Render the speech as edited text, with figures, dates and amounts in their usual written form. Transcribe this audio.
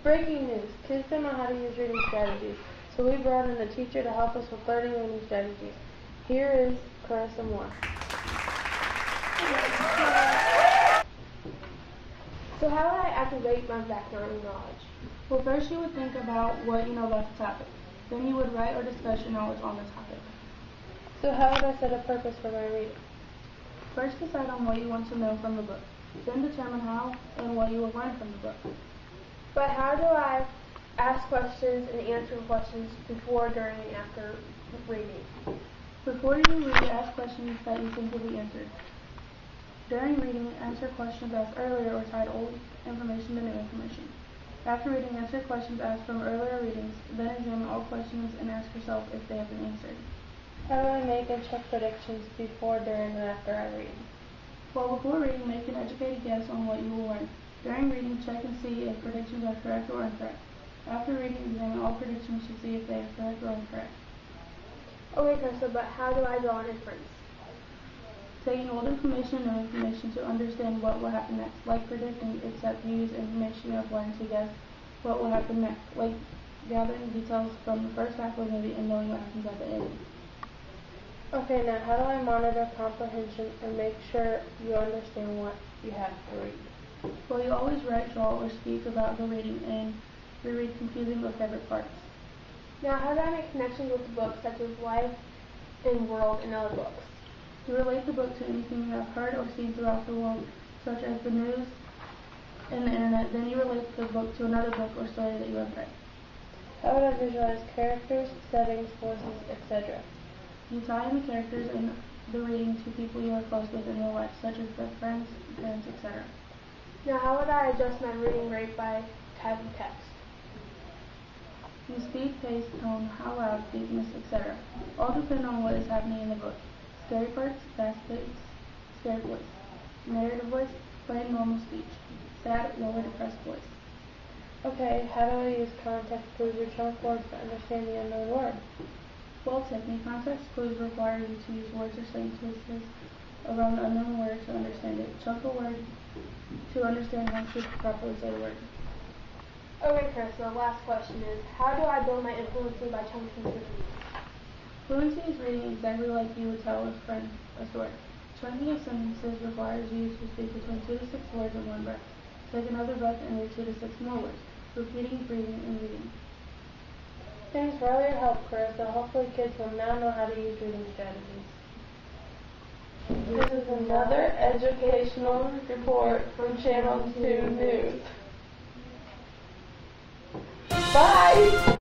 Breaking news. Kids don't know how to use reading strategies, so we brought in a teacher to help us with learning reading strategies. Here is Carissa Moore. So how would I activate my background knowledge? Well, first you would think about what you know about the topic. Then you would write or discuss your knowledge on the topic. So how would I set a purpose for my reading? First decide on what you want to know from the book. Then determine how and what you will learn from the book. But how do I ask questions and answer questions before, during, and after reading? Before you read, ask questions that you think will be answered. During reading, answer questions asked earlier or tied old information to new information. After reading, answer questions asked from earlier readings, then examine all questions and ask yourself if they have been answered. How do I make and check predictions before, during, and after I read? Well, before reading, make an educated guess on what you will learn. During reading, check and see if predictions are correct or incorrect. After reading, examine all predictions to see if they are correct or incorrect. Okay, Carissa, but how do I draw an inference? Taking old information and new information to understand what will happen next, like predicting, except you use information you have learned to guess what will happen next, like gathering details from the first half of the movie and knowing what happens at the end. Okay, now how do I monitor comprehension and make sure you understand what you have to read? Well, you always write, draw, or speak about the reading and reread confusing or favorite parts. Now, how do I make connections with the books, such as Life and World and other books? You relate the book to anything you have heard or seen throughout the world, such as the news and the internet. Then you relate the book to another book or story that you have read. How would I visualize characters, settings, forces, etc.? You tie in the characters in the reading to people you are close with in real life, such as their friends, parents, etc. Now, how would I adjust my reading rate by type of text? You speed, pace, tone, how loud, deepness, etc. All depend on what is happening in the book. Scary parts, fast pace, scared voice. Narrative voice, plain normal speech. Sad, lower, depressed voice. Okay, how do I use context clues or trunk words to understand the unknown word? Well, Tiffany, context clues require you to use words or sentences around the unknown word to understand it. Chunk a word to understand how to properly say the word. Okay, Carissa, the last question is, how do I build my influency by chunking sentences? Fluency is reading exactly like you would tell a friend a story. Chunking of sentences requires you to speak between 2 to 6 words in one breath. Take another breath and read 2 to 6 more words, repeating, breathing, and reading. Thanks for all your help, Carissa. Hopefully kids will now know how to use reading strategies. This is another educational report from Channel 2 News. Bye!